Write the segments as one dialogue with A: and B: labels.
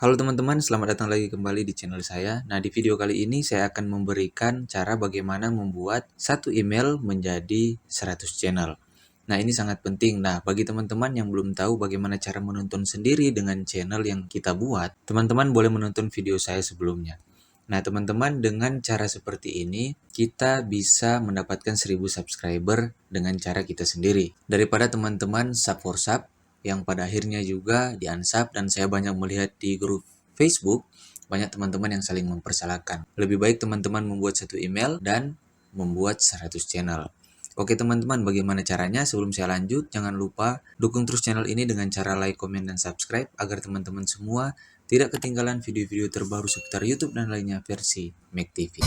A: Halo teman-teman, selamat datang lagi kembali di channel saya. Nah, di video kali ini saya akan memberikan cara bagaimana membuat satu email menjadi 100 channel. Nah, ini sangat penting. Nah, bagi teman-teman yang belum tahu bagaimana cara menonton sendiri dengan channel yang kita buat, teman-teman boleh menonton video saya sebelumnya. Nah, teman-teman, dengan cara seperti ini, kita bisa mendapatkan 1000 subscriber dengan cara kita sendiri. Daripada teman-teman sub for sub, yang pada akhirnya juga di-unsub, dan saya banyak melihat di grup Facebook, banyak teman-teman yang saling mempersalahkan. Lebih baik teman-teman membuat satu email dan membuat 100 channel. Oke teman-teman, bagaimana caranya? Sebelum saya lanjut, jangan lupa dukung terus channel ini dengan cara like, komen, dan subscribe agar teman-teman semua tidak ketinggalan video-video terbaru seputar YouTube dan lainnya versi Mac TV.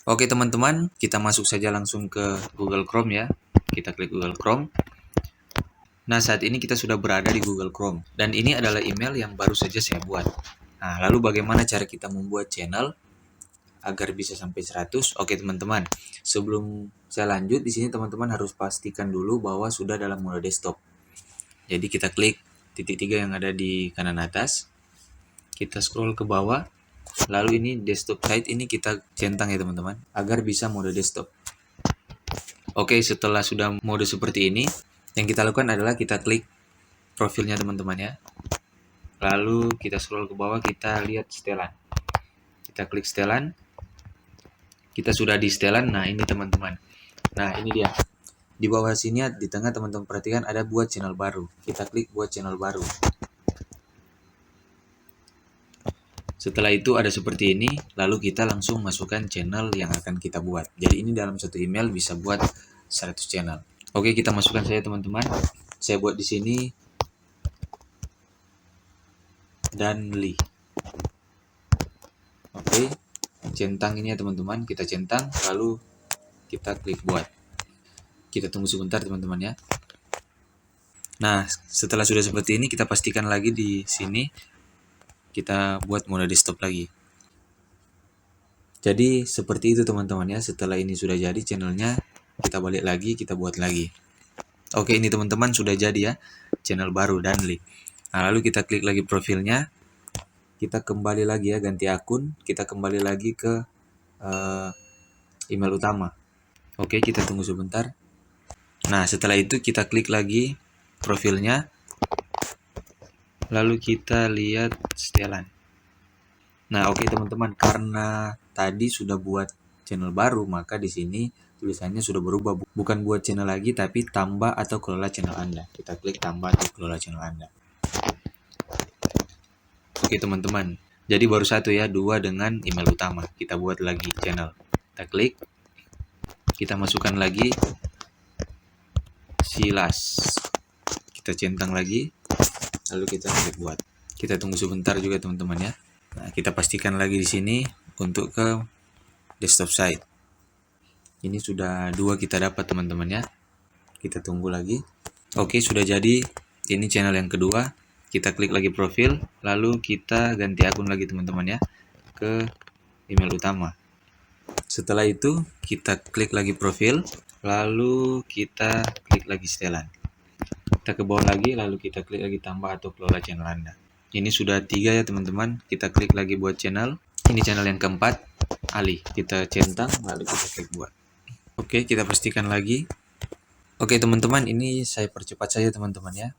A: Oke teman-teman, kita masuk saja langsung ke Google Chrome ya. Kita klik Google Chrome. Nah, saat ini kita sudah berada di Google Chrome. Dan ini adalah email yang baru saja saya buat. Nah, lalu bagaimana cara kita membuat channel agar bisa sampai 100? Oke teman-teman, sebelum saya lanjut, di sini teman-teman harus pastikan dulu bahwa sudah dalam mode desktop. Jadi kita klik titik 3 yang ada di kanan atas. Kita scroll ke bawah. Lalu ini desktop site ini kita centang ya teman-teman, agar bisa mode desktop. Oke, setelah sudah mode seperti ini, yang kita lakukan adalah kita klik profilnya teman-teman ya. Lalu kita scroll ke bawah, kita lihat setelan. Kita klik setelan. Kita sudah di setelan. Nah, ini teman-teman. Nah, ini dia. Di bawah sini di tengah teman-teman perhatikan ada buat channel baru. Kita klik buat channel baru. Setelah itu ada seperti ini, lalu kita langsung masukkan channel yang akan kita buat. Jadi ini dalam satu email bisa buat 100 channel. Oke, kita masukkan saja teman-teman. Saya buat di sini Danli. Oke, centang ini ya teman-teman. Kita centang, lalu kita klik buat. Kita tunggu sebentar teman-teman ya. Nah, setelah sudah seperti ini, kita pastikan lagi di sini kita buat mode desktop lagi. Jadi seperti itu teman-teman ya. Setelah ini sudah jadi channelnya, kita balik lagi, kita buat lagi. Oke, ini teman-teman sudah jadi ya, channel baru Danli. Nah, lalu kita klik lagi profilnya. Kita kembali lagi ya, ganti akun. Kita kembali lagi ke email utama. Oke, kita tunggu sebentar. Nah, setelah itu kita klik lagi profilnya. Lalu kita lihat setelan. Nah, oke teman-teman, karena tadi sudah buat channel baru, maka di sini tulisannya sudah berubah. Bukan buat channel lagi, tapi tambah atau kelola channel Anda. Kita klik tambah atau kelola channel Anda. Oke teman-teman, jadi baru satu ya, 2 dengan email utama. Kita buat lagi channel. Kita klik. Kita masukkan lagi Silas. Kita centang lagi. Lalu kita klik buat. Kita tunggu sebentar juga teman-teman ya. Nah, kita pastikan lagi di sini untuk ke desktop site. Ini sudah 2 kita dapat teman-teman ya. Kita tunggu lagi. Oke, sudah jadi. Ini channel yang kedua. Kita klik lagi profil, lalu kita ganti akun lagi teman-teman ya, ke email utama. Setelah itu kita klik lagi profil, lalu kita klik lagi setelan. Kita ke bawah lagi, lalu kita klik lagi tambah atau kelola channel Anda. Ini sudah 3 ya teman-teman. Kita klik lagi buat channel. Ini channel yang keempat, alih. Kita centang, lalu kita klik buat. Oke, kita pastikan lagi. Oke teman-teman, ini saya percepat saja teman-teman ya,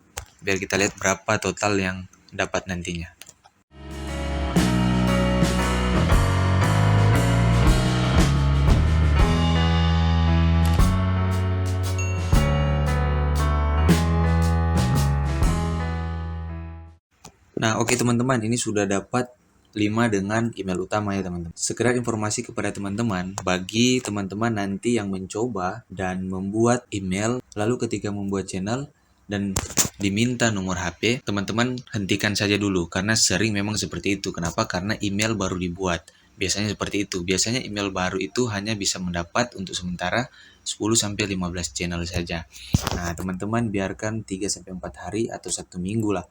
A: biar kita lihat berapa total yang dapat nantinya. Nah, oke teman-teman, ini sudah dapat 5 dengan email utama ya teman-teman. Sekedar informasi kepada teman-teman, bagi teman-teman nanti yang mencoba dan membuat email, lalu ketika membuat channel dan diminta nomor HP, teman-teman hentikan saja dulu, karena sering memang seperti itu. Kenapa? Karena email baru dibuat. Biasanya seperti itu. Biasanya email baru itu hanya bisa mendapat untuk sementara 10-15 channel saja. Nah, teman-teman biarkan 3-4 hari atau 1 minggu lah.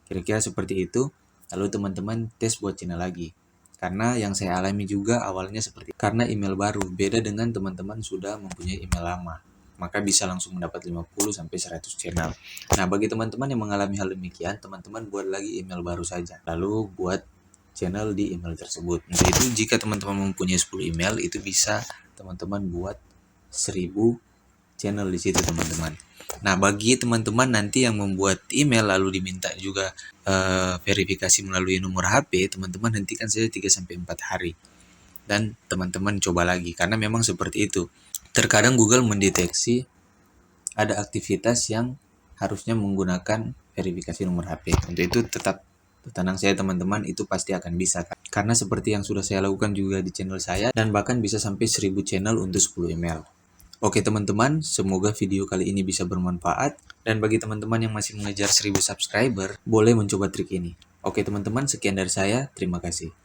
A: Kira-kira seperti itu, lalu teman-teman tes buat channel lagi. Karena yang saya alami juga awalnya seperti itu. Karena email baru, beda dengan teman-teman sudah mempunyai email lama. maka bisa langsung mendapat 50 sampai 100 channel. Nah, bagi teman-teman yang mengalami hal demikian, teman-teman buat lagi email baru saja. Lalu buat channel di email tersebut. Untuk itu jika teman-teman mempunyai 10 email, itu bisa teman-teman buat 1000 channel di situ, teman-teman. Nah, bagi teman-teman nanti yang membuat email lalu diminta juga verifikasi melalui nomor HP, teman-teman hentikan saja 3-4 hari. Dan teman-teman coba lagi, karena memang seperti itu. Terkadang Google mendeteksi ada aktivitas yang harusnya menggunakan verifikasi nomor HP. Untuk itu tetap tenang saya teman-teman, itu pasti akan bisa. Karena seperti yang sudah saya lakukan juga di channel saya, dan bahkan bisa sampai 1000 channel untuk 10 email. Oke teman-teman, semoga video kali ini bisa bermanfaat. Dan bagi teman-teman yang masih mengejar 1000 subscriber, boleh mencoba trik ini. Oke teman-teman, sekian dari saya. Terima kasih.